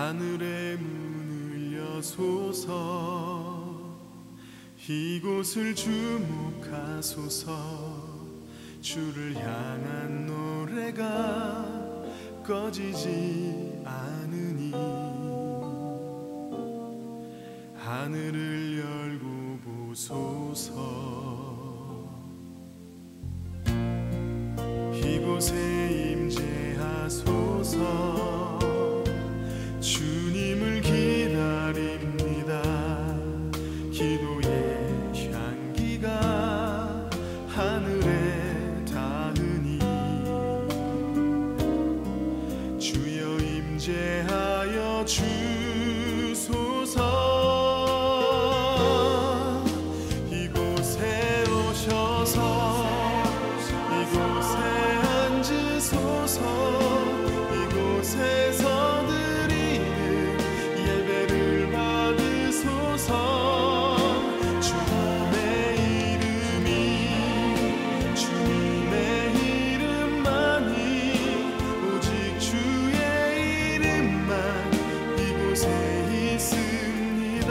하늘의 문을 여소서 이곳을 주목하소서 주를 향한 노래가 꺼지지 않으니 하늘을 열고 보소서 이곳에 임재하소서 주님을 기다립니다 기도의 향기가 하늘에 닿으니 주여 임재하여 주소서 이곳에 오셔서 이곳에 앉으소서 이곳에서 드리는 예배를 받으소서 주님의 이름만이 오직 주의 이름만 이곳에 있습니다.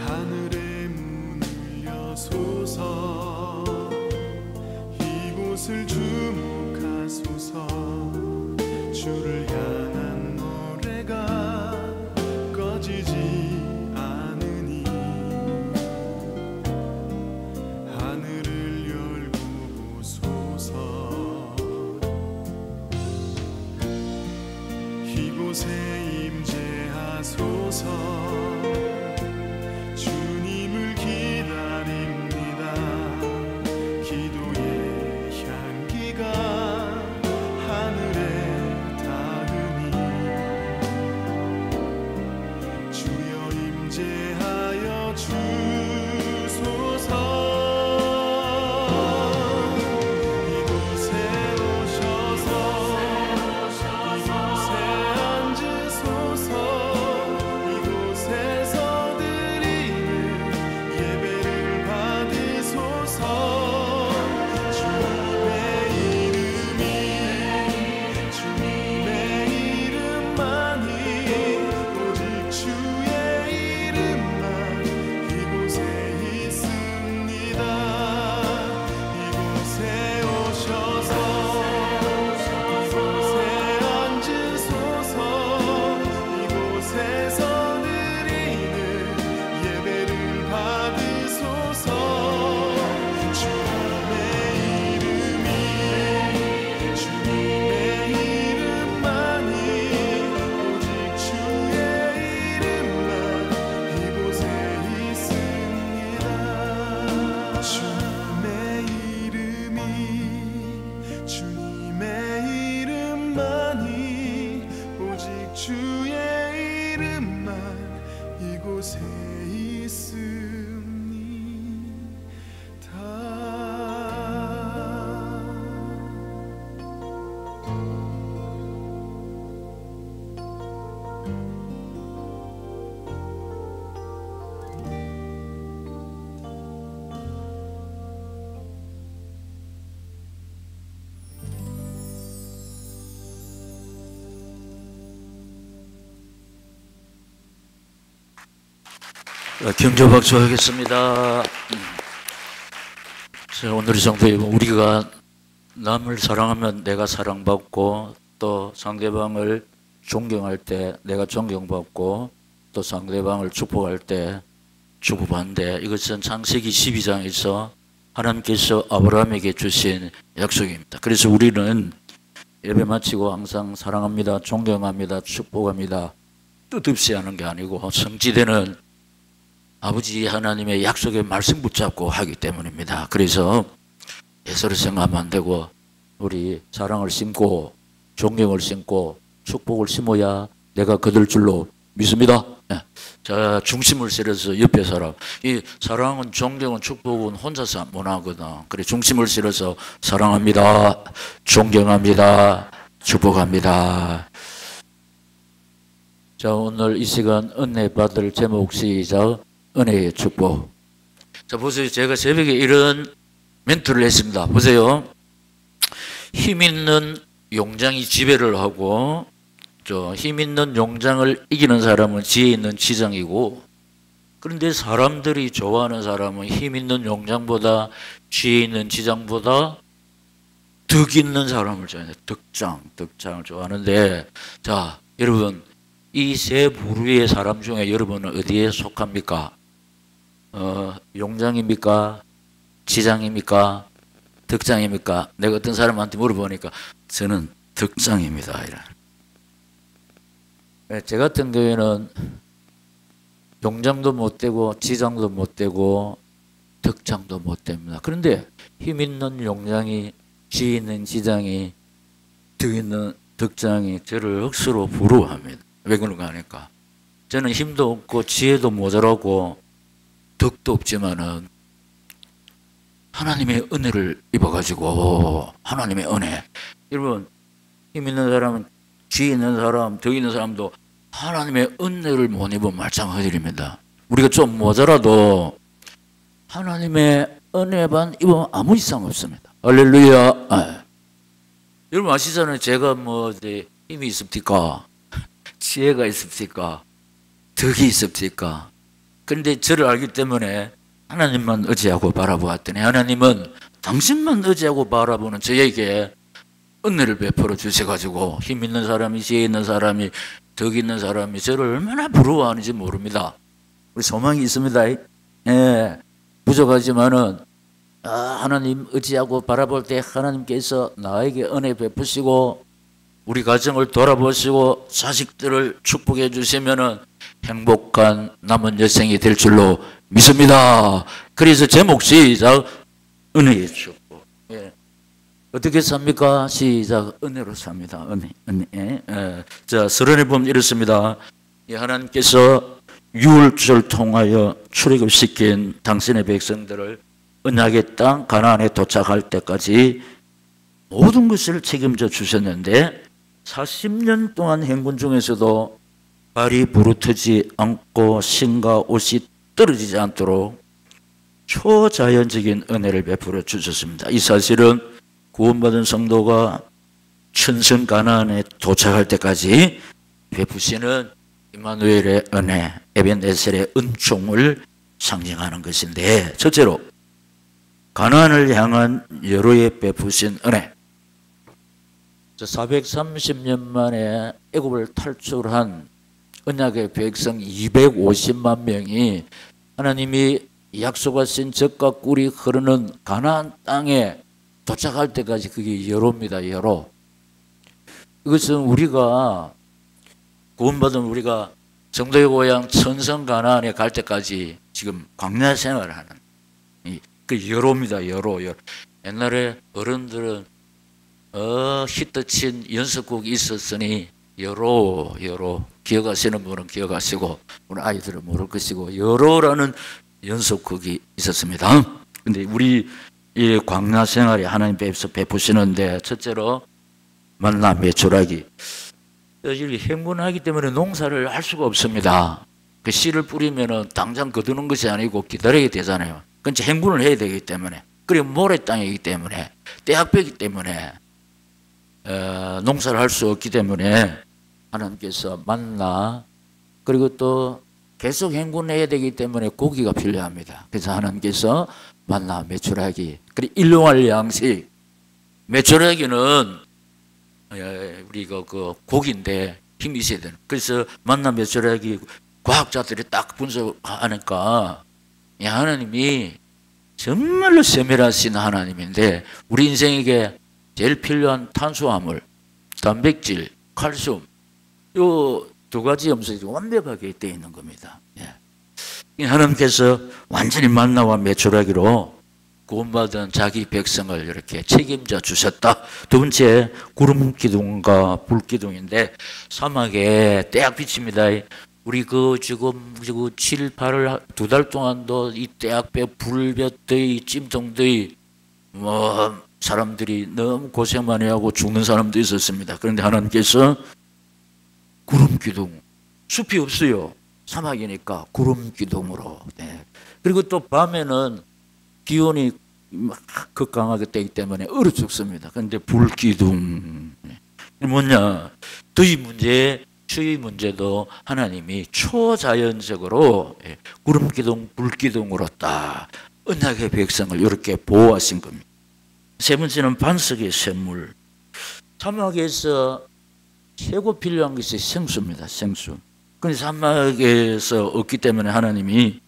하늘의 문을 여소서 이곳을 주목하소서 주를 향한 노래가 꺼지지 않으니 하늘을 열고 보소서 이곳에 임재하소서 주님을 기다립니다 기도의 향기가 하늘에 닿으니 주여 임재하여 주소서 이곳에 오셔서 이곳에 앉으소서 이곳에서 드리는 예배를 받으소서 주님의 이름만이 오직 주의 이름만 이곳에 있습니다. 이곳에 오셔서 이곳에 앉으소서 이곳에서 드리는 예배를 받으소서 주님의 이름만이 오직 주의 이름만 이곳에 있습니다. 주님의 이름만이 오직 주의 이름만 이곳에 경조 박수하겠습니다. 오늘 성도에 우리가 남을 사랑하면 내가 사랑받고 또 상대방을 존경할 때 내가 존경받고 또 상대방을 축복할 때 축복받는데 이것은 창세기 12장에서 하나님께서 아브라함에게 주신 약속입니다. 그래서 우리는 예배 마치고 항상 사랑합니다, 존경합니다, 축복합니다 뜻없이 하는 게 아니고 성취되는 아버지 하나님의 약속의 말씀 붙잡고 하기 때문입니다. 그래서 예서를 생각하면 안 되고 우리 사랑을 심고 존경을 심고 축복을 심어야 내가 거둘 줄로 믿습니다. 예. 자, 중심을 실어서 옆에 사람. 이 사랑은, 존경은, 축복은 혼자서 못 하거든. 그래, 중심을 실어서 사랑합니다, 존경합니다, 축복합니다. 자, 오늘 이 시간 은혜 받을 제목 시작, 은혜의 축복. 자, 보세요. 제가 새벽에 이런 멘트를 했습니다. 보세요. 힘 있는 용장이 지배를 하고, 힘 있는 용장을 이기는 사람은 지혜 있는 지장이고, 그런데 사람들이 좋아하는 사람은 힘 있는 용장보다 지혜 있는 지장보다 덕 있는 사람을 좋아해요. 덕장을 좋아하는데, 자, 여러분, 이 세 부류의 사람 중에 여러분은 어디에 속합니까? 용장입니까? 지장입니까? 덕장입니까? 내가 어떤 사람한테 물어보니까 저는 덕장입니다. 제 같은 경우에는 용장도 못 되고 지장도 못 되고 덕장도 못 됩니다. 그런데 힘 있는 용장이, 지혜 있는 지장이, 덕 있는 덕장이 저를 억수로 부러워합니다. 왜 그런가 하니까 저는 힘도 없고 지혜도 모자라고 덕도 없지만은 하나님의 은혜를 입어가지고, 하나님의 은혜. 여러분, 힘 있는 사람은, 지혜 있는 사람, 덕 있는 사람도 하나님의 은혜를 못 입으면 말짱하들입니다. 우리가 좀 모자라도 하나님의 은혜만 입으면 아무 이상 없습니다. 할렐루야. 아. 여러분 아시잖아요. 제가 힘이 있습니까? 지혜가 있습니까? 덕이 있습니까? 그런데 저를 알기 때문에 하나님만 의지하고 바라보았더니 하나님은 당신만 의지하고 바라보는 저에게 은혜를 베풀어 주셔가지고 힘 있는 사람이, 지혜 있는 사람이, 덕 있는 사람이 저를 얼마나 부러워하는지 모릅니다. 우리 소망이 있습니다. 예, 부족하지만은 하나님 의지하고 바라볼 때 하나님께서 나에게 은혜 베푸시고 우리 가정을 돌아보시고 자식들을 축복해 주시면은 행복한 남은 여생이 될 줄로 믿습니다. 그래서 제목 시작, 은혜의 축복. 예. 어떻게 삽니까? 시작, 은혜로 삽니다. 은혜. 자, 서론에 보면 이렇습니다. 하나님께서 유월절을 통하여 출애굽시킨 당신의 백성들을 언약의 땅 가나안에 도착할 때까지 모든 것을 책임져 주셨는데 40년 동안 행군 중에서도 발이 부르트지 않고 신과 옷이 떨어지지 않도록 초자연적인 은혜를 베풀어 주셨습니다. 이 사실은 구원받은 성도가 천성 가나안에 도착할 때까지 베푸시는 임마누엘의 은혜, 에벤에셀의 은총을 상징하는 것인데, 첫째로 가나안을 향한 여로에 베푸신 은혜. 430년 만에 애굽을 탈출한 언약의 백성 250만 명이 하나님이 약속하신 젖과 꿀이 흐르는 가나안 땅에 도착할 때까지 그게 여로입니다. 여로. 이것은 우리가 구원받은 우리가 성도의 고향 천성 가나안에 갈 때까지 지금 광야 생활을 하는 그 여로입니다. 여로. 옛날에 어른들은 히트친 연습곡이 있었으니 여로 기억하시는 분은 기억하시고 우리 아이들은 모를 것이고 여로라는 연습곡이 있었습니다. 근데 우리 이 광야 생활에 하나님께서 베푸시는데 첫째로 만나 메추라기. 행군하기 때문에 농사를 할 수가 없습니다. 그 씨를 뿌리면은 당장 거두는 것이 아니고 기다려야 되잖아요. 그러니까 행군을 해야 되기 때문에, 그리고 모래 땅이기 때문에, 떼학볕이기 때문에 농사를 할 수 없기 때문에 하나님께서 만나, 그리고 또 계속 행군해야 되기 때문에 고기가 필요합니다. 그래서 하나님께서 만나 메추라기, 그리고 일용할 양식. 메추라기는 우리가 그 고기인데 힘이 있어야 되는. 그래서 만나 메추라기 과학자들이 딱 분석하니까 하나님이 정말로 세밀하신 하나님인데 우리 인생에게 제일 필요한 탄수화물, 단백질, 칼슘, 요 두 가지 염소들이 완벽하게 되어 있는 겁니다. 하나님께서 완전히 만나와 메추라기로 구원받은 자기 백성을 이렇게 책임져 주셨다. 두 번째, 구름 기둥과 불 기둥인데 사막에 떼약 비칩니다. 우리 지금 7, 8월 2달 동안도 이 떼약배, 불볕더위, 찜통더위 사람들이 너무 고생 많이 하고 죽는 사람도 있었습니다. 그런데 하나님께서 구름 기둥, 숲이 없어요. 사막이니까 구름 기둥으로. 네. 그리고 또 밤에는 기온이 극강하게 되기 때문에 얼어 죽습니다. 그런데 불 기둥, 뭐냐, 더위 문제, 추위 문제도 하나님이 초자연적으로 구름 기둥, 불 기둥으로 딱 언약의 백성을 이렇게 보호하신 겁니다. 세 번째는 반석의 샘물. 사막에서 최고 필요한 것이 생수입니다. 생수. 그런데 사막에서 없기 때문에 하나님이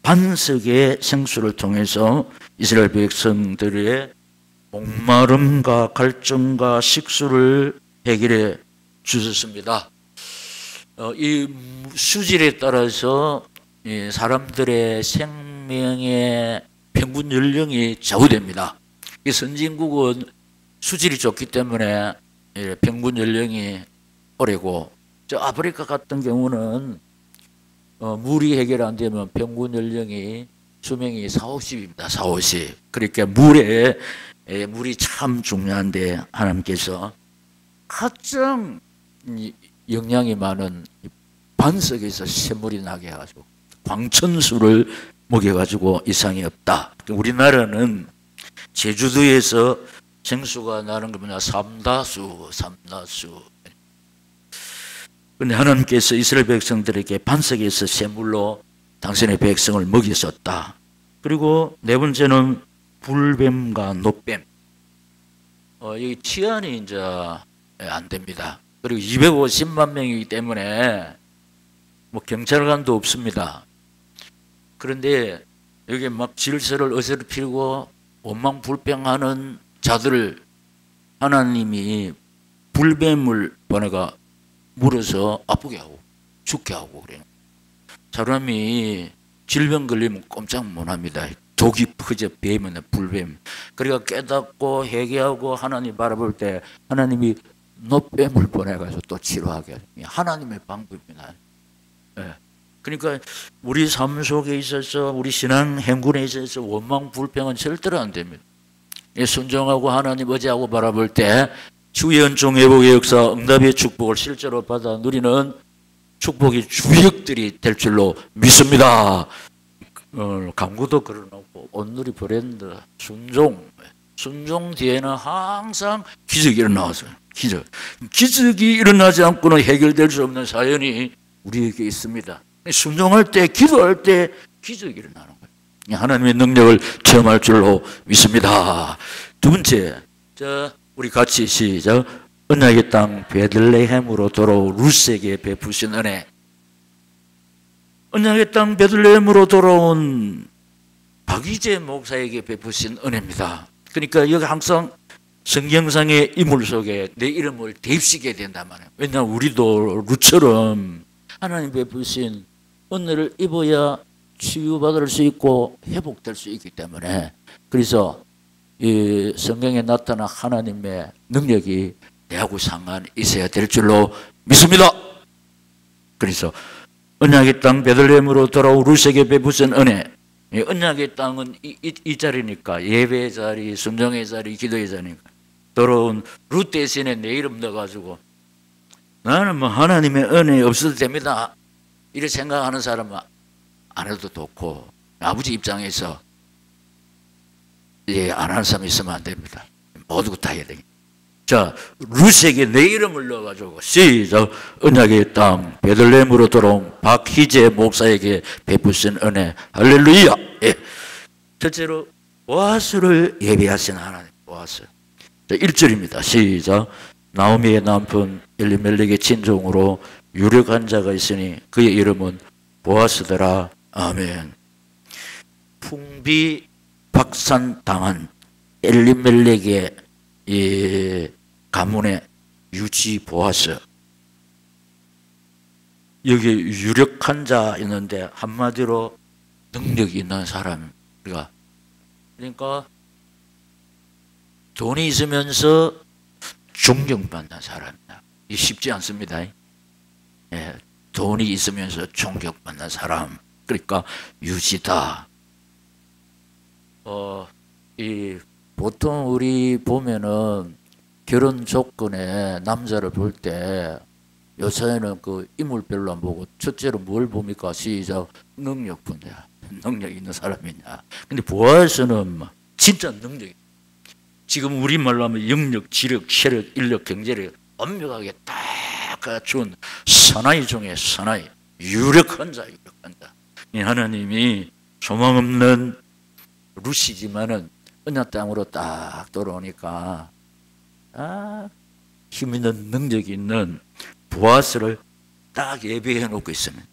반석의 생수를 통해서 이스라엘 백성들의 목마름과 갈증과 식수를 해결해 주셨습니다. 이 수질에 따라서 사람들의 생명의 평균 연령이 좌우됩니다. 이 선진국은 수질이 좋기 때문에 평균 연령이 오래고, 저 아프리카 같은 경우는 물이 해결 안 되면 평균 연령이 수명이 40, 50입니다. 40, 50. 그러니까 물이 참 중요한데 하나님께서 가장 영양이 많은 반석에서 샘물이 나게 해가지고 광천수를 먹여가지고 이상이 없다. 우리나라는 제주도에서 생수가 나는 거 뭐냐, 삼다수. 그런데 하나님께서 이스라엘 백성들에게 반석에서 샘물로 당신의 백성을 먹이셨다. 그리고 네 번째는 불뱀과 노뱀. 이 치안이 이제 안 됩니다. 그리고 250만 명이기 때문에 뭐 경찰관도 없습니다. 그런데 여기 막 질서를 어설피고 원망불평하는 자들을 하나님이 불뱀을 보내가 물어서 아프게 하고 죽게 하고 그래요. 사람이 질병 걸리면 꼼짝 못합니다. 독이 퍼져 뱀은 불뱀. 그러니까 깨닫고 회개하고 하나님 바라볼 때 하나님이 노뱀을 보내가지고 또 치료하게 해요. 하나님의 방법입니다. 네. 그러니까 우리 삶 속에 있어서 우리 신앙 행군에 있어서 원망 불평은 절대로 안 됩니다. 순종하고 하나님 의지하고 바라볼 때 주의 은총 회복의 역사 응답의 축복을 실제로 받아 누리는 축복의 주역들이 될 줄로 믿습니다. 광고도 걸어놓고 온누리 브랜드 순종 뒤에는 항상 기적이 일어나왔어요. 기적이 일어나지 않고는 해결될 수 없는 사연이 우리에게 있습니다. 순종할 때, 기도할 때 기적이 일어나는 거예요. 하나님의 능력을 체험할 줄로 믿습니다. 두 번째, 우리 같이 시작. 언약의 땅 베들레헴으로 돌아온 루스에게 베푸신 은혜. 언약의 땅 베들레헴으로 돌아온 박이재 목사에게 베푸신 은혜입니다. 그러니까 여기 항상 성경상의 인물 속에 내 이름을 대입시켜야 된단 말이에요. 왜냐하면 우리도 루처럼 하나님 베푸신 은혜를 입어야 치유받을 수 있고 회복될 수 있기 때문에, 그래서 이 성경에 나타난 하나님의 능력이 내하고 상관 있어야 될 줄로 믿습니다. 그래서 언약의 땅 베들레헴으로 돌아온 루스에게 베푸신 은혜. 언약의 땅은 이 자리니까, 예배의 자리, 순종의 자리, 기도의 자리니까 돌아온 룻 대신에 내 이름 넣어가지고 나는 뭐 하나님의 은혜 없어도 됩니다 이렇게 생각하는 사람은 안 해도 좋고, 아버지 입장에서 안 하는 사람 있으면 안 됩니다. 모두 다 해야 되겠다. 자, 룻에게 내 이름을 넣어가지고 시작. 언약의 땅 베들레헴으로 돌아온 박희재 목사에게 베푸신 은혜. 할렐루야. 예. 첫째로 보아스를 예배하신 하나님. 보아스. 자, 1절입니다. 시작. 나오미의 남편 엘리멜렉의 친종으로 유력한 자가 있으니 그의 이름은 보아스더라. 아멘. 풍비박산당한 엘리멜렉의 이 가문의 유지 보아스. 여기 유력한 자 있는데 한마디로 능력이 있는 사람. 그러니까 그러니까 돈이 있으면서 존경받는 사람이다. 이 쉽지 않습니다. 예, 돈이 있으면서 존경받는 사람. 그러니까 유지다. 보통 우리 보면은 결혼 조건에 남자를 볼 때 요새는 그 인물별로 안 보고 첫째로 뭘 봅니까? 시작. 능력 분야. 능력 있는 사람이냐. 근데 보아에서는 진짜 능력이 지금 우리말로 하면 영력, 지력, 체력, 인력, 경제력 완벽하게 딱 갖춘 사나이 중에 사나이. 유력한 자, 유력한 자. 이 하나님이 소망 없는 루시지만은 언약 땅으로 딱 돌아오니까 힘 있는 능력이 있는 보아스를 딱 예비해 놓고 있으면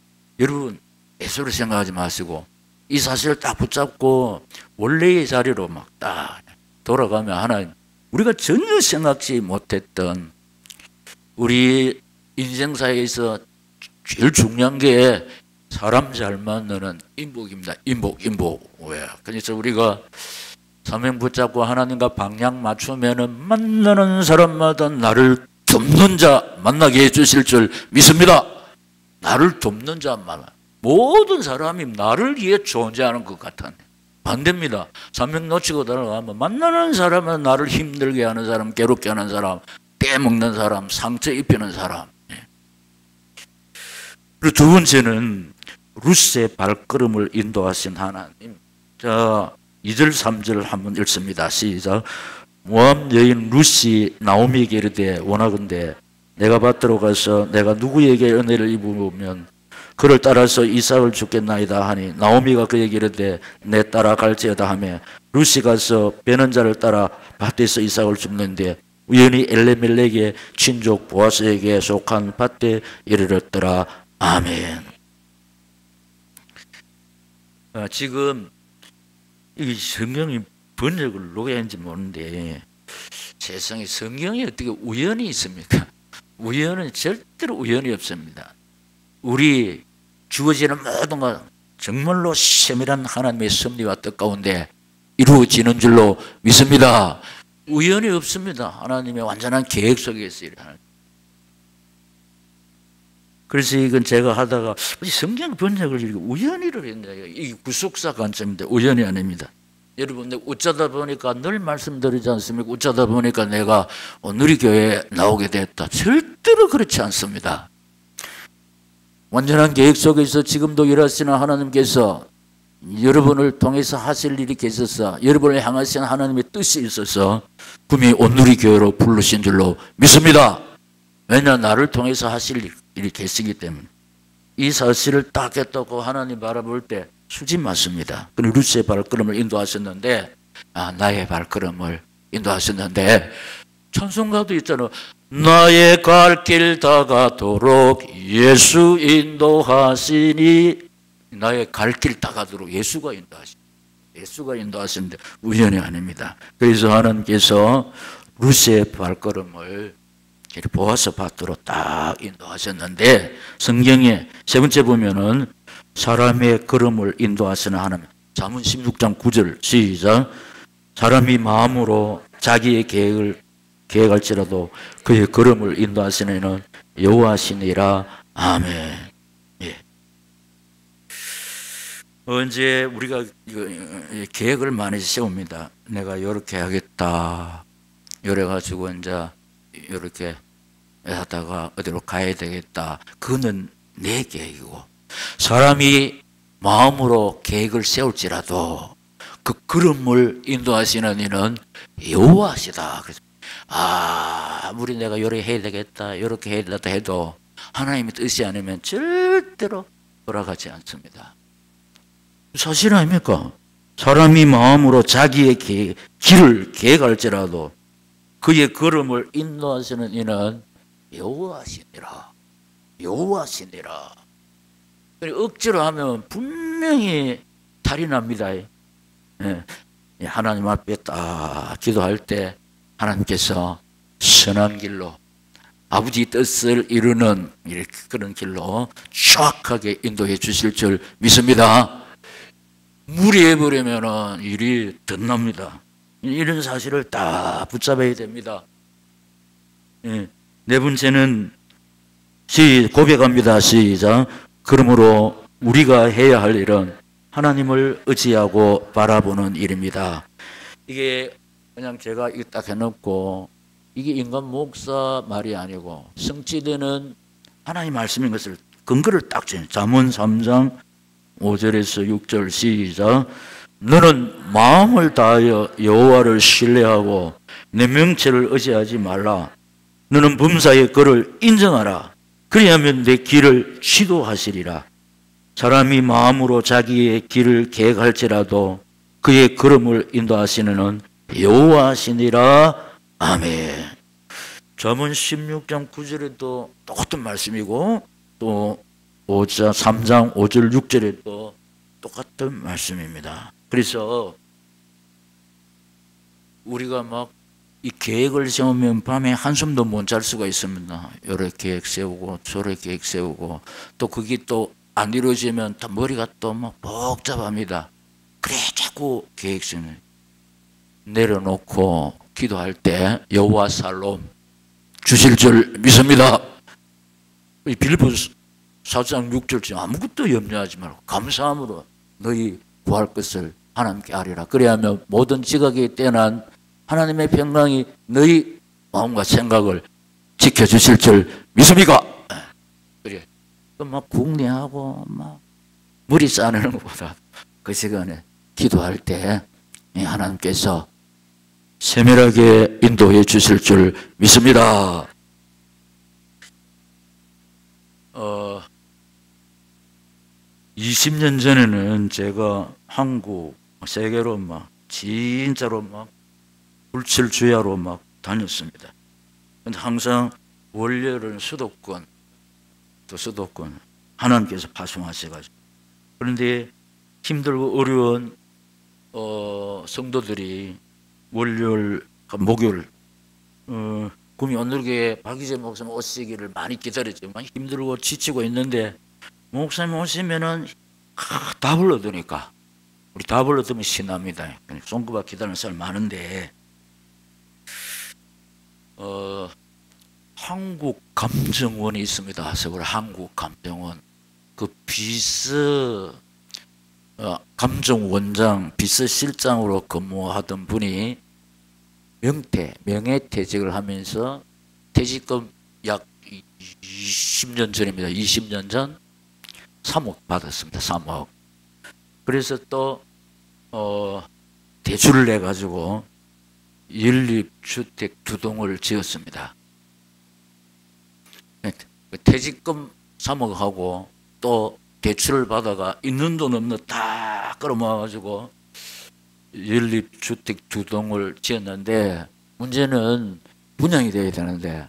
여러분 애소를 생각하지 마시고 이 사실을 딱 붙잡고 원래의 자리로 막 딱 돌아가면 하나님 우리가 전혀 생각지 못했던 우리 인생사에서 제일 중요한 게 사람 잘 만나는 인복입니다. 인복. 왜? 그래서 우리가 사명 붙잡고 하나님과 방향 맞추면은 만나는 사람마다 나를 돕는 자 만나게 해주실 줄 믿습니다. 나를 돕는 자만 모든 사람이 나를 위해 존재하는 것 같았네. 반대입니다. 사명 놓치고 들어가면 만나는 사람은 나를 힘들게 하는 사람, 괴롭게 하는 사람, 떼먹는 사람, 상처 입히는 사람. 그리고 두 번째는 루스의 발걸음을 인도하신 하나님. 자, 2절 3절 한번 읽습니다. 시작. 모압 여인 루시 나오미에게 이르되 원하건대 내가 밭으로 가서 내가 누구에게 은혜를 입으면 그를 따라서 이삭을 주겠나이다 하니 나오미가 그에게 이르되 내 따라 갈지어다 하며 루시 가서 베는 자를 따라 밭에서 이삭을 줍는데 우연히 엘레멜렉의 친족 보아스에게 속한 밭에 이르렀더라. 아멘. 지금 이 성경이 번역을 누가 했는지 모르는데 세상에 성경에 어떻게 우연이 있습니까? 우연은 절대로 우연이 없습니다. 우리 주어지는 모든 것 정말로 세밀한 하나님의 섭리와 뜻 가운데 이루어지는 줄로 믿습니다. 우연이 없습니다. 하나님의 완전한 계획 속에서 일하는. 그래서 이건 제가 하다가 성경 번역을 이렇게 우연히를 했네요. 이게 구속사 관점인데 우연이 아닙니다. 여러분, 어쩌다 보니까 늘 말씀드리지 않습니까? 어쩌다 보니까 내가 누리교회에 나오게 됐다. 절대로 그렇지 않습니다. 완전한 계획 속에서 지금도 일하시는 하나님께서 여러분을 통해서 하실 일이 계셔서 여러분을 향하신 하나님의 뜻이 있어서 분명히 온누리교회로 부르신 줄로 믿습니다. 왜냐 나를 통해서 하실 일이 계시기 때문에 이 사실을 딱 했다고 하나님 바라볼 때 수지 맞습니다. 그리고 루스의 발걸음을 인도하셨는데 나의 발걸음을 인도하셨는데 찬송가도 있잖아요. 나의 갈 길 다가도록 예수 인도하시니 나의 갈 길 다가도록 예수가 인도하시는데 우연이 아닙니다. 그래서 하나님께서 루스의 발걸음을 보아스 밭으로 딱 인도하셨는데 성경에 세 번째 보면은 사람의 걸음을 인도하시는 하나님. 잠언 16장 9절 시작. 사람이 마음으로 자기의 계획할지라도 그의 걸음을 인도하시는 이는 여호와시니라. 아멘. 예. 언제 우리가 계획을 많이 세웁니다. 내가 이렇게 하겠다. 이래 가지고 이제 이렇게 하다가 어디로 가야 되겠다. 그거는 내 계획이고 사람이 마음으로 계획을 세울지라도 그 걸음을 인도하시는 이는 여호와시다. 그래서 아무리 내가 요래 해야 되겠다 이렇게 해야 되겠다 해도 하나님의 뜻이 아니면 절대로 돌아가지 않습니다. 사실 아닙니까? 사람이 마음으로 자기의 길을 계획할지라도 그의 걸음을 인도하시는 이는 여호와시니라. 여호와시니라. 억지로 하면 분명히 탈이 납니다. 하나님 앞에 딱 기도할 때 하나님께서 선한 길로 아버지 뜻을 이루는 그런 길로 정확하게 인도해 주실 줄 믿습니다. 무리해버리면 일이 덧납니다. 이런 사실을 다 붙잡아야 됩니다. 예. 네 번째는 고백합니다. 시작. 그러므로 우리가 해야 할 일은 하나님을 의지하고 바라보는 일입니다. 이게 그냥 제가 이거 딱 해놓고 이게 인간 목사 말이 아니고 성취되는 하나님 말씀인 것을 근거를 딱 줘요. 잠언 3장 5절에서 6절 시작. 너는 마음을 다하여 여호와를 신뢰하고 내 명체를 의지하지 말라. 너는 범사의 그를 인정하라. 그리하면 내 길을 지도하시리라. 사람이 마음으로 자기의 길을 계획할지라도 그의 걸음을 인도하시는 여호와시니라. 아멘. 잠언 16장 9절에도 똑같은 말씀이고 또 3장 5절 6절에도 똑같은 말씀입니다. 그래서 우리가 막 이 계획을 세우면 밤에 한숨도 못 잘 수가 있습니다. 이렇게 계획 세우고 저렇게 계획 세우고 또 그게 또 안 이루어지면 또 머리가 또 막 복잡합니다. 그래 자꾸 계획 세우는 내려놓고 기도할 때 여호와 살롬 주실 줄 믿습니다. 빌립보 4장 6절 아무것도 염려하지 말고 감사함으로 너희 구할 것을 하나님께 아뢰라. 그래야면 모든 지각에 떼난 하나님의 평강이 너희 마음과 생각을 지켜주실 줄 믿습니까? 그래. 막 궁리하고 막 머리 싸내는 것보다 그 시간에 기도할 때 하나님께서 세밀하게 인도해 주실 줄 믿습니다. 20년 전에는 제가 한국 세계로 막 진짜로 막 불철주야로 막 다녔습니다. 근데 항상 월요일은 수도권 하나님께서 파송하셔가지고 그런데 힘들고 어려운 성도들이 월요일 목요일 구미 온누리교회 박희재 목사님 오시기를 많이 기다렸죠. 많이 힘들고 지치고 있는데 목사님 오시면은 다 불러드니까 우리 다 불러드면 신납니다. 손꼽아 기다리는 사람 많은데 한국감정원이 있습니다. 서울 한국감정원 그 감정원장 비서실장으로 근무하던 분이 명예퇴직을 하면서 퇴직금 약 20년 전입니다. 20년 전 3억 받았습니다. 3억. 그래서 또 대출을 내가지고 연립주택 2동을 지었습니다. 퇴직금 3억하고 또 대출을 받아가 있는 돈 없는 다 끌어모아가지고 연립주택 2동을 지었는데 문제는 분양이 돼야 되는데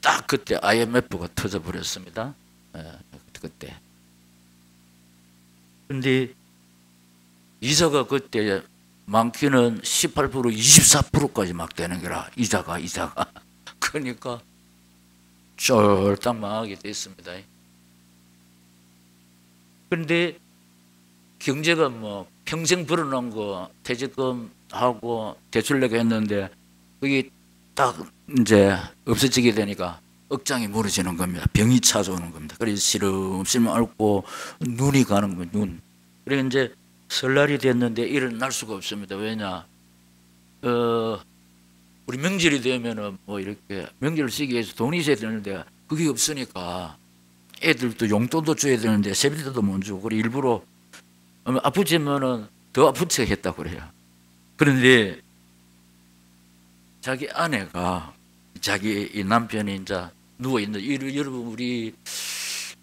딱 그때 IMF가 터져버렸습니다. 그때. 그런데 이자가 그때 많기는 18% 24%까지 막 되는 거라 이자가 그러니까 쫄딱 망하게 됐습니다. 그런데 경제가 뭐 평생 벌어놓은 거 퇴직금 하고 대출 내고 했는데 그게 딱 이제 없어지게 되니까 억장이 무너지는 겁니다. 병이 찾아오는 겁니다. 그래서 시름시름 앓고 눈이 가는 거예요. 눈. 그래 이제 설날이 됐는데 일어날 수가 없습니다. 왜냐? 우리 명절이 되면은 뭐 이렇게 명절을 쓰기 위해서 돈이 있어야 되는데 그게 없으니까 애들도 용돈도 줘야 되는데 세뱃돈도 못 주고 그래 일부러 아프지면은 더 아픈 척 했다고 그래요. 그런데 자기 아내가 자기 이 남편이 이제 누워 있는 여러분 우리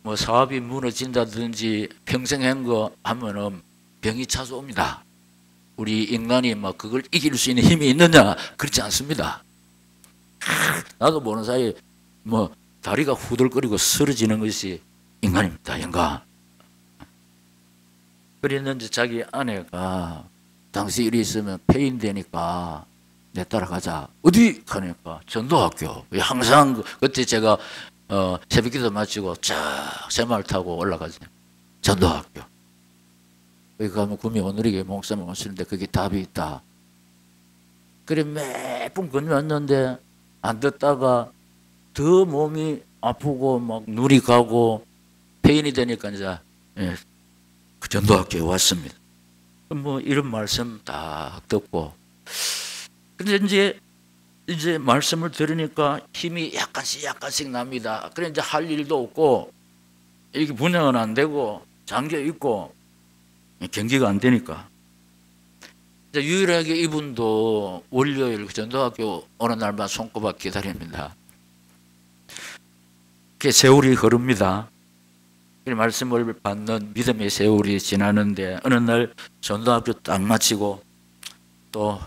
뭐 사업이 무너진다든지 평생 한 거 하면은 병이 찾아옵니다. 우리 인간이 막 그걸 이길 수 있는 힘이 있느냐? 그렇지 않습니다. 나도 모르는 사이에 뭐 다리가 후들거리고 쓰러지는 것이 인간입니다. 인간. 그랬는데 자기 아내가 당시 일이 있으면 폐인되니까 내 따라가자. 어디 가니까 전도학교. 항상 그때 제가 새벽기도 마치고 쫙 새마을 타고 올라가죠. 전도학교. 거기 가면 구미 오늘이게 목사님 오시는데 거기 답이 있다. 그래 매번 건너왔는데 안 듣다가 더 몸이 아프고 막 눈이 가고 폐인이 되니까 이제 그 전도학교에 왔습니다. 뭐 이런 말씀 다 듣고 근데 이제 말씀을 들으니까 힘이 약간씩 납니다. 그래 이제 할 일도 없고 이게 분양은 안 되고 잠겨 있고 경기가 안 되니까 이제 유일하게 이분도 월요일 전도학교 어느 날만 손꼽아 기다립니다. 그게 세월이 흐릅니다. 말씀을 받는 믿음의 세월이 지나는데 어느 날 전도학교 딱 마치고 또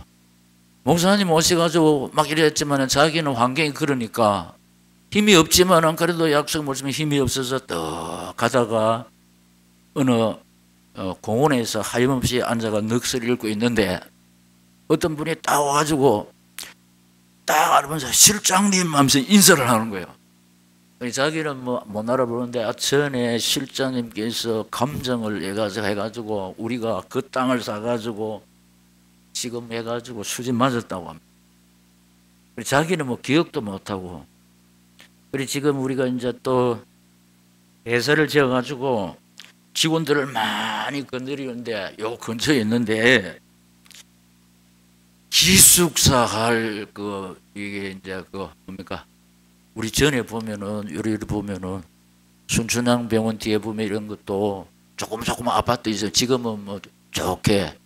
목사님 오셔가지고 막 이랬지만 자기는 환경이 그러니까 힘이 없지만 그래도 약속 말씀에 힘이 없어서 또 가다가 어느 공원에서 하염없이 앉아가 넋을 읽고 있는데 어떤 분이 딱 와가지고 딱 알아보면서 실장님 하면서 인사를 하는 거예요. 자기는 뭐 못 알아보는데 전에 실장님께서 감정을 해가지고 우리가 그 땅을 사가지고 지금 해가지고 수지 맞았다고 합니다. 자기는 뭐 기억도 못하고 그리고 지금 우리가 이제 또 회사를 지어가지고 직원들을 많이 건드리는데 요 근처에 있는데 기숙사 할 이게 이제 뭡니까? 우리 전에 보면은 요리 보면은 순천향 병원 뒤에 보면 이런 것도 조금 아파트 있어요. 지금은 뭐 좋게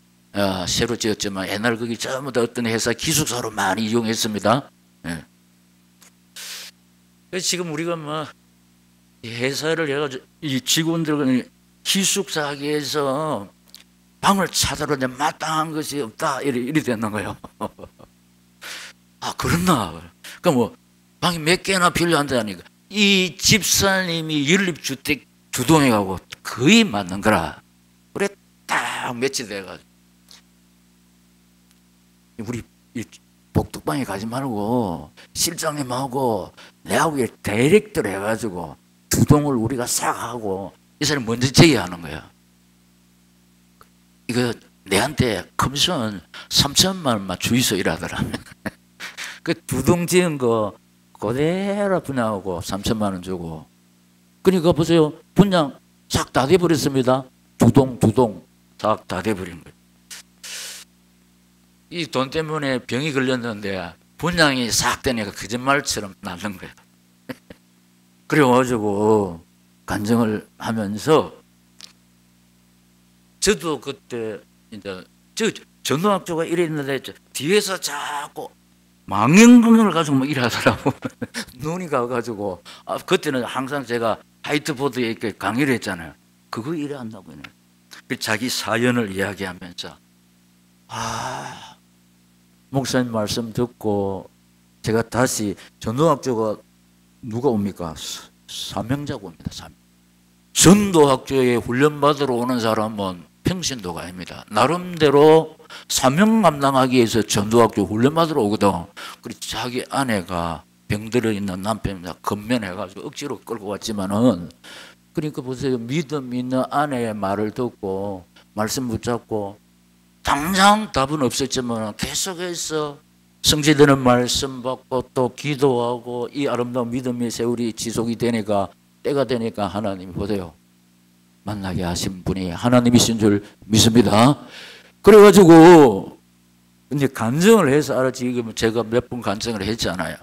새로 지었지만 옛날 거기 전부 다 어떤 회사 기숙사로 많이 이용했습니다. 예. 그래서 지금 우리가 뭐 회사를 해가지고 이 직원들은 기숙사 하기 위해서 방을 찾아오는데 마땅한 것이 없다 이리 되는 거예요. 아 그렇나? 그러니까 뭐 방이 몇 개나 필요한다니까 이 집사님이 연립주택 주동해가고 거의 맞는 거라. 그래 딱 며칠 돼가지고 우리 복덕방에 가지 말고 실장님하고 내하고 다이렉트로 해가지고 두 동을 우리가 싹 하고 이 사람이 먼저 제의하는 거야. 이거 내한테 커미션 3천만 원만 주이소 이라더라. 그 두 동 지은 거 그대로 분양하고 3천만 원 주고 그러니까 보세요. 분양 싹 다 돼버렸습니다. 두 동 싹 다 돼버린 거예요. 이 돈 때문에 병이 걸렸는데 분양이 싹 되니까 거짓말처럼 나는 거예요. 그래가지고 간증을 하면서 저도 그때 이제 전도학교가 이랬는데 뒤에서 자꾸 망연경을 가지고 뭐 일하더라고. 눈이 가가지고 그때는 항상 제가 화이트보드에 이렇게 강의를 했잖아요. 그거 일한다고 해요. 자기 사연을 이야기하면서 목사님 말씀 듣고 제가 다시 전도학교가 누가 옵니까? 사명자가 옵니다. 전도학교에 훈련받으러 오는 사람은 평신도가 아닙니다. 나름대로 사명 감당하기 위해서 전도학교 훈련받으러 오거든. 그리고 자기 아내가 병들어 있는 남편이나 건면해가지고 억지로 끌고 왔지만은 그러니까 보세요. 믿음 있는 아내의 말을 듣고 말씀 붙잡고 당장 답은 없었지만 계속해서 성취되는 말씀 받고 또 기도하고 이 아름다운 믿음의 세월이 지속이 되니까 때가 되니까 하나님이 보세요. 만나게 하신 분이 하나님이신 줄 믿습니다. 그래가지고 이제 간증을 해서 알았지. 제가 몇 번 간증을 했잖아요.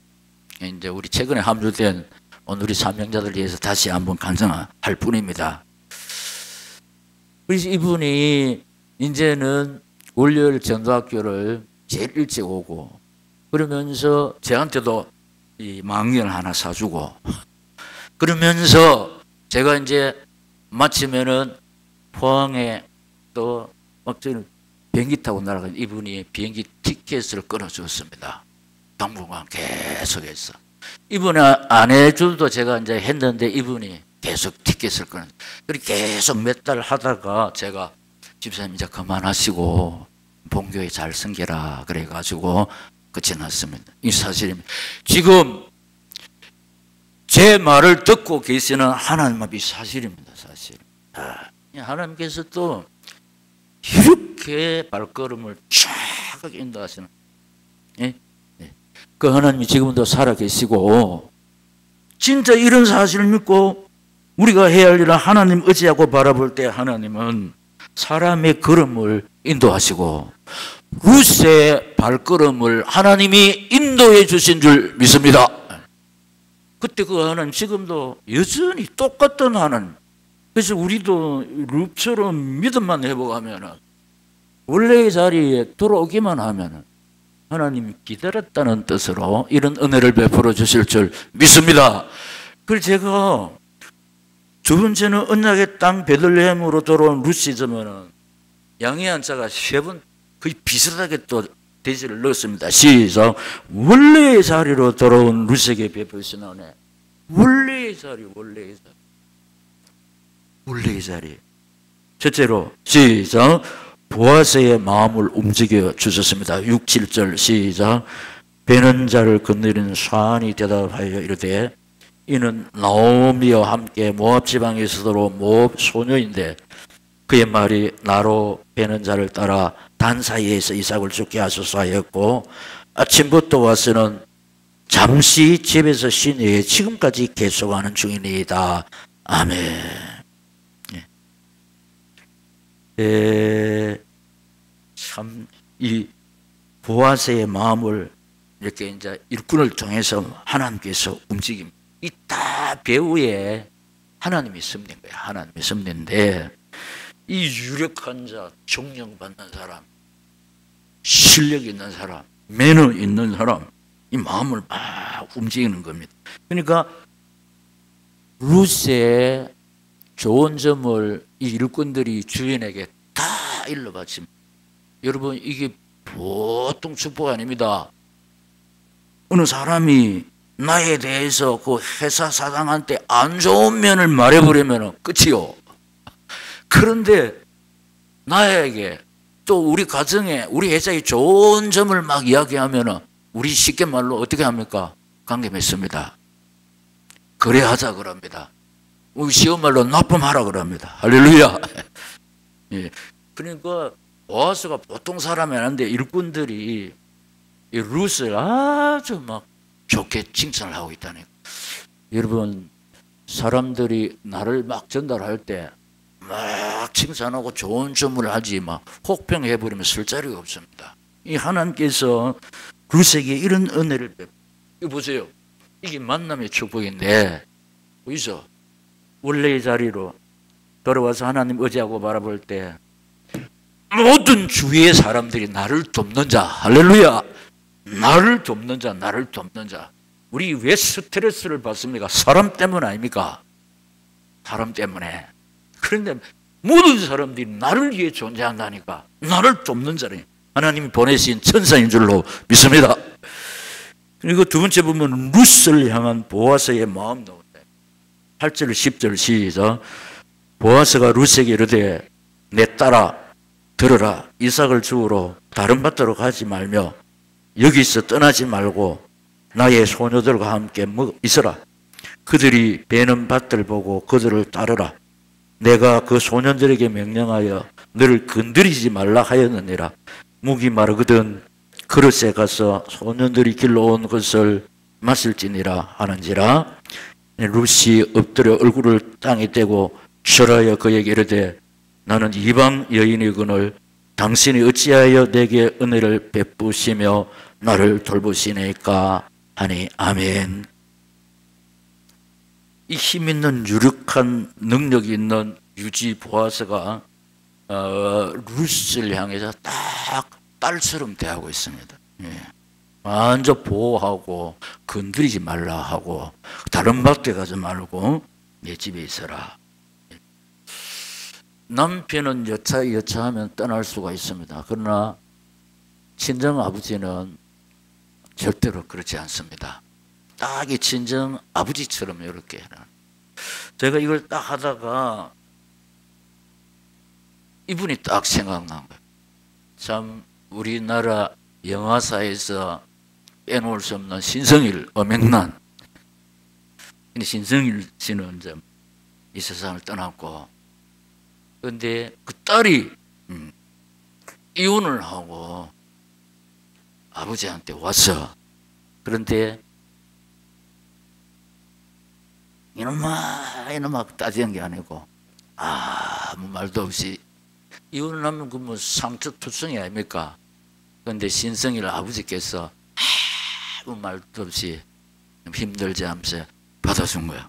이제 우리 최근에 합류된 오늘 우리 사명자들 위해서 다시 한번 간증할 뿐입니다. 그래서 이분이 이제는 월요일 전도학교를 제일 일찍 오고 그러면서 저한테도 이 망언을 하나 사주고 그러면서 제가 이제 마치면은 포항에 또 막 저는 비행기 타고 날아가 이분이 비행기 티켓을 끊어줬습니다. 당분간 계속해서 이분이 안 해줘도 제가 이제 했는데 이분이 계속 티켓을 끊어. 그리고 계속 몇 달 하다가 제가 집사님 이제 그만하시고 본교회 잘 섬겨라 그래가지고 끝이났습니다. 이 사실입니다. 지금 제 말을 듣고 계시는 하나님이 사실입니다. 사실. 하나님께서 또 이렇게 발걸음을 쫙 인도하시는, 예? 예. 그 하나님이 지금도 살아계시고, 진짜 이런 사실을 믿고 우리가 해야 할 일은 하나님 의지하고 바라볼 때 하나님은 사람의 걸음을 인도하시고 룻의 발걸음을 하나님이 인도해 주신 줄 믿습니다. 그때 그 하나님 지금도 여전히 똑같던 하나님. 그래서 우리도 룻처럼 믿음만 해보가면 원래의 자리에 돌아오기만 하면 하나님이 기다렸다는 뜻으로 이런 은혜를 베풀어 주실 줄 믿습니다. 그래서 제가 두 번째는 언약의 땅 베들레헴으로 돌아온 룻이지만은 양의 한자가 세 번 거의 비슷하게 또 대지를 넣었습니다. 시작. 원래의 자리로 돌아온 룻에게 베푸신 은혜. 원래의 자리, 원래의 자리. 원래의 자리. 첫째로 시작. 보아스의 마음을 움직여 주셨습니다. 6, 7절 시작. 베는 자를 건드리는 샤안이 대답하여 이르되 이는 나오미와 함께 모압 지방에 있으도록 모압 소녀인데 그의 말이 나로 베는 자를 따라 단 사이에서 이삭을 죽게 하소서 하였고 아침부터 와서는 잠시 집에서 쉰 후에 지금까지 계속하는 중이니이다. 아멘. 참 이 보아스의 마음을 이렇게 이제 일꾼을 통해서 하나님께서 움직임. 이 다 배후에 하나님이 섭린 거예요. 하나님이 섭린데 이 유력한 자, 존경받는 사람, 실력 있는 사람, 매너 있는 사람, 이 마음을 막 움직이는 겁니다. 그러니까 룻의 좋은 점을 이 일꾼들이 주인에게 다 일러 바칩니다. 여러분 이게 보통 축복 아닙니다. 어느 사람이 나에 대해서 그 회사 사장한테 안 좋은 면을 말해버리면 끝이요. 그런데 나에게 또 우리 가정에 우리 회사의 좋은 점을 막 이야기하면 우리 쉽게 말로 어떻게 합니까? 관계 맺습니다. 거래하자 그럽니다. 우리 쉬운 말로 납품하라 그럽니다. 할렐루야. 예. 그러니까 보아스가 보통 사람이 아닌데 일꾼들이 이 룻을 아주 막 좋게 칭찬을 하고 있다니까. 여러분 사람들이 나를 막 전달할 때 막 칭찬하고 좋은 점을 하지 막 혹평해버리면 쓸 자리가 없습니다. 이 하나님께서 룻에게 이런 은혜를 이거 보세요. 이게 만남의 축복인데 보이죠? 원래의 자리로 돌아와서 하나님 의지하고 바라볼 때 모든 주위의 사람들이 나를 돕는 자, 할렐루야. 나를 돕는 자, 나를 돕는 자. 우리 왜 스트레스를 받습니까? 사람 때문 아닙니까? 사람 때문에. 그런데 모든 사람들이 나를 위해 존재한다니까. 나를 돕는 자니 하나님이 보내신 천사인 줄로 믿습니다. 그리고 두 번째 보면 룻을 향한 보아스의 마음 나오는데 8절 10절 시작. 보아스가 룻에게 이르되 내 딸아 들으라. 이삭을 주우러 다른 밭으로 가지 말며 여기서 떠나지 말고 나의 소녀들과 함께 있어라. 그들이 베는 밭을 보고 그들을 따르라. 내가 그 소년들에게 명령하여 너를 건드리지 말라 하였느니라. 목이 마르거든 그릇에 가서 소년들이 길러온 것을 마실지니라 하는지라. 룻이 엎드려 얼굴을 땅에 대고 절하여 그에게 이르되 나는 이방 여인이거늘 당신이 어찌하여 내게 은혜를 베푸시며 나를 돌보시니까 하니 아멘. 이 힘 있는 유력한 능력이 있는 유지 보아스가 룻을 향해서 딱 딸처럼 대하고 있습니다. 예. 완전 보호하고 건드리지 말라 하고 다른 밭에 가지 말고 내 집에 있어라. 남편은 여차하면 떠날 수가 있습니다. 그러나 친정 아버지는 절대로 그렇지 않습니다. 딱 이 친정 아버지처럼 이렇게. 제가 이걸 딱 하다가 이분이 딱 생각난 거예요. 참 우리나라 영화사에서 빼놓을 수 없는 신성일, 엄앵란. 신성일 씨는 이 세상을 떠났고, 그런데 그 딸이 이혼을 하고 아버지한테 왔어. 그런데 이놈아 따지는 게 아니고 아무 말도 없이 이혼을 하면 그 뭐 상처투성이 아닙니까? 그런데 신성이를 아버지께서 아무 말도 없이 힘들지 않으면서 받아준 거야.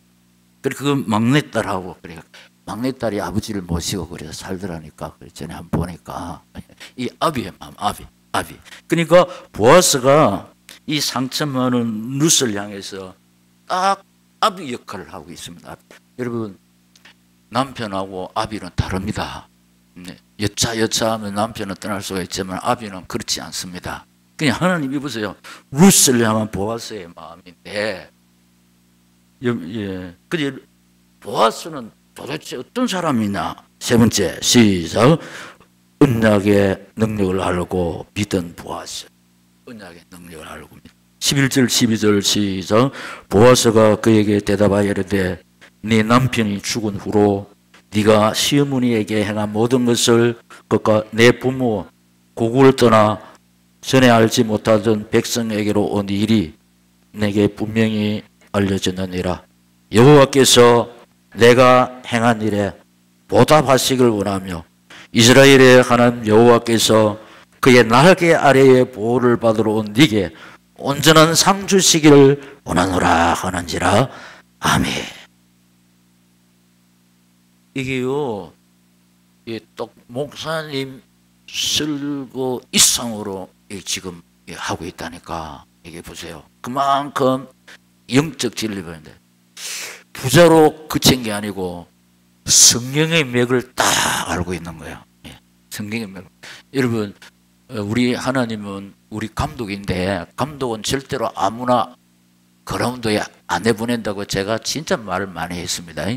그래 그 막내딸하고 그래 막내딸이 아버지를 모시고 그래서 살더라니까. 그래 전에 한번 보니까 이 아비의 마음, 아비. 그러니까 보아스가 이 상처 많은 룻을 향해서 딱 아비 역할을 하고 있습니다. 여러분 남편하고 아비는 다릅니다. 여차하면 남편은 떠날 수가 있지만 아비는 그렇지 않습니다. 그냥 하나님이 보세요. 룻을 향한 보아스의 마음인데, 근데 보아스는 도대체 어떤 사람이냐? 세 번째 시작. 언약의 능력을 알고 믿은 보아스. 언약의 능력을 알고 믿은. 11절 12절 시작. 보아스가 그에게 대답하여 이르되 네 남편이 죽은 후로 네가 시어머니에게 행한 모든 것을 그가 내 부모 고국을 떠나 전에 알지 못하던 백성에게로 온 일이 내게 분명히 알려졌느니라. 여호와께서 내가 행한 일에 보답하시길 원하며 이스라엘의 하나님 여호와께서 그의 날개 아래의 보호를 받으러 온 네게 온전한 상 주시기를 원하노라 하는지라. 아멘. 이게요, 이 똑 목사님 쓸고 이상으로 지금 하고 있다니까. 이게 보세요. 그만큼 영적 진리인데 부자로 그친 게 아니고 성령의 맥을 딱 알고 있는 거예요. 성령의 맥. 여러분, 우리 하나님은 우리 감독인데 감독은 절대로 아무나 그라운드에 안 내보낸다고 제가 진짜 말을 많이 했습니다.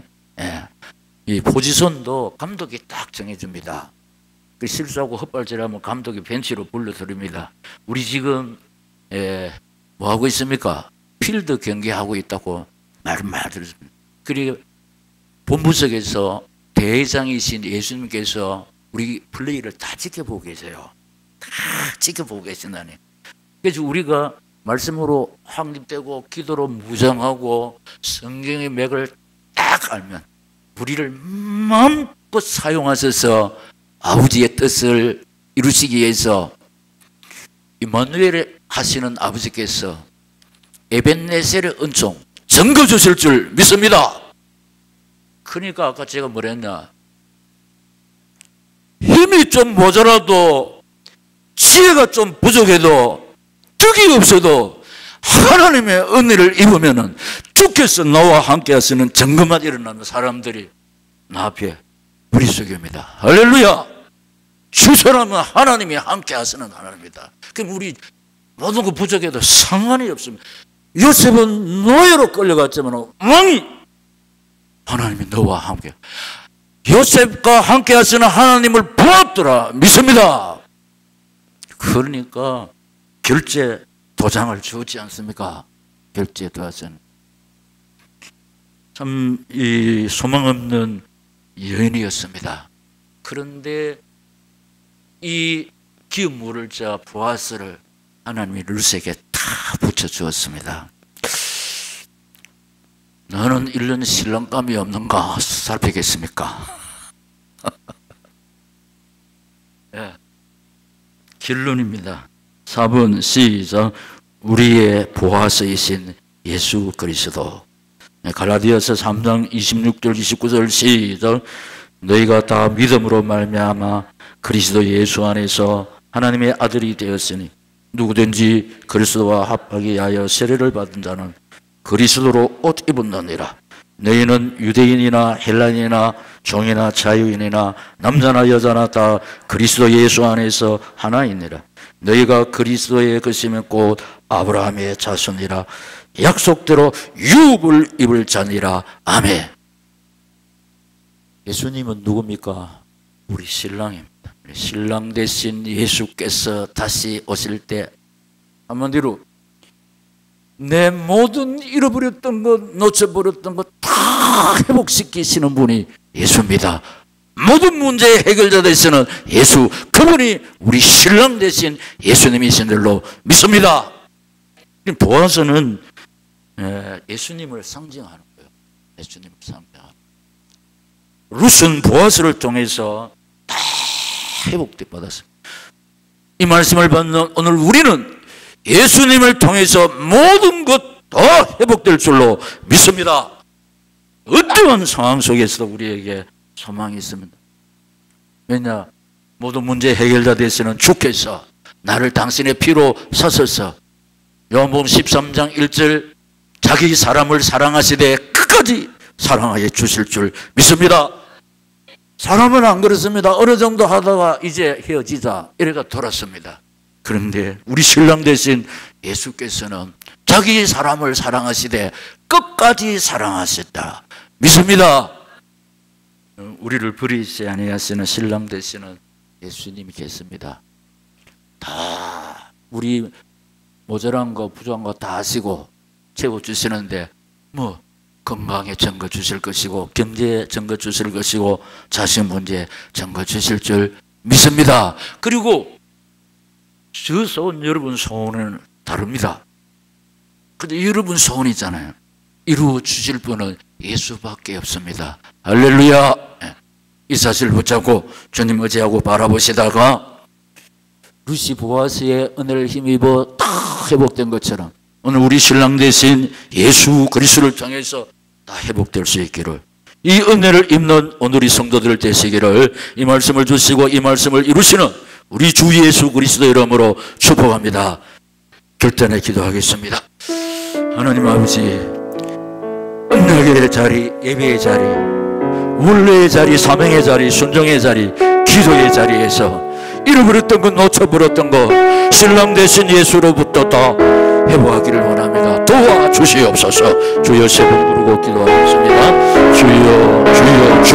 이 포지션도 감독이 딱 정해줍니다. 실수하고 헛발질하면 감독이 벤치로 불러드립니다. 우리 지금 뭐 하고 있습니까? 필드 경기하고 있다고 말을 많이 들었습니다. 그리고 본부석에서 대회장이신 예수님께서 우리 플레이를 다 지켜보고 계세요. 다 지켜보고 계신다니. 그래서 우리가 말씀으로 확립되고 기도로 무장하고 성경의 맥을 딱 알면 우리를 마음껏 사용하셔서 아버지의 뜻을 이루시기 위해서 임마누엘 하시는 아버지께서 에벤네셀의 은총 증거 주실 줄 믿습니다. 그러니까 아까 제가 뭐랬냐, 힘이 좀 모자라도 지혜가 좀 부족해도 득이 없어도 하나님의 은혜를 입으면은 주께서 나와 함께 하시는 증거만 일어나는 사람들이 나 앞에 우리 속입니다. 할렐루야. 주 사람은 하나님이 함께 하시는 하나님입니다. 그럼 우리 모든 거 부족해도 상관이 없습니다. 요셉은 노예로 끌려갔지만 왕이 하나님이 너와 함께, 요셉과 함께 하시는 하나님을 보았더라 믿습니다. 그러니까 결제 도장을 주지 않습니까? 결제 도장. 참 이 소망 없는 여인이었습니다. 그런데 이 기업 물을 자 보아스를 하나님이 룻에게 다 붙여주었습니다. 너는 1년 신랑감이 없는가 살피겠습니까? 네. 결론입니다. 4번 시작. 우리의 보아스이신 예수 그리스도. 갈라디아서 3장 26절 29절 시작. 너희가 다 믿음으로 말미암아 그리스도 예수 안에서 하나님의 아들이 되었으니 누구든지 그리스도와 합하게 하여 세례를 받은 자는 그리스도로 옷 입었느니라. 너희는 유대인이나 헬라인이나 종이나 자유인이나 남자나 여자나 다 그리스도 예수 안에서 하나이니라. 너희가 그리스도의 것이면 곧 아브라함의 자손이라. 약속대로 유업을 입을 자니라. 아멘. 예수님은 누굽니까? 우리 신랑입니다. 신랑 대신 예수께서 다시 오실 때 한마디로 내 모든 잃어버렸던 것, 놓쳐버렸던 것 다 회복시키시는 분이 예수입니다. 모든 문제의 해결자 되시는 예수, 그분이 우리 신랑 되신 예수님이신 줄로 믿습니다. 보아서는 예수님을 상징하는 거예요. 예수님을 상징하는. 룻은 보아스를 통해서 다 회복돼 받았습니다. 이 말씀을 받는 오늘 우리는 예수님을 통해서 모든 것 다 회복될 줄로 믿습니다. 어떠한 상황 속에서도 우리에게 소망이 있습니다. 왜냐? 모든 문제 해결자 되시는 주께서 나를 당신의 피로 사셔서 요한복음 13장 1절 자기 사람을 사랑하시되 끝까지 사랑하여 주실 줄 믿습니다. 사람은 안 그렇습니다. 어느 정도 하다가 이제 헤어지자 이래가 돌았습니다. 그런데 우리 신랑 되신 예수께서는 자기 사람을 사랑하시되 끝까지 사랑하셨다 믿습니다. 우리를 버리지 아니하시는 신랑 되시는 예수님이 계십니다. 다 우리 모자란 거 부족한 거 다 아시고 채워주시는데 뭐 건강에 증거 주실 것이고 경제에 증거 주실 것이고 자신 문제에 증거 주실 줄 믿습니다. 그리고 저 소원 여러분 소원은 다릅니다. 근데 여러분 소원 있잖아요. 이루어 주실 분은 예수밖에 없습니다. 할렐루야. 이 사실을 붙잡고 주님 의지하고 바라보시다가 룻이 보아스의 은혜를 힘입어 다 회복된 것처럼 오늘 우리 신랑 되신 예수 그리스도를 통해서 다 회복될 수 있기를, 이 은혜를 입는 오늘의 성도들 되시기를 이 말씀을 주시고 이 말씀을 이루시는 우리 주 예수 그리스도 이름으로 축복합니다. 결단에 기도하겠습니다. 하나님 아버지, 언약의 자리, 예배의 자리, 원래의 자리, 사명의 자리, 순종의 자리, 기도의 자리에서 잃어버렸던 것, 놓쳐버렸던 것 신랑 되신 예수로부터 다 회복하기를 원합니다. 도와주시옵소서. 주여 세 번 부르고 기도하겠습니다. 주여 주여 주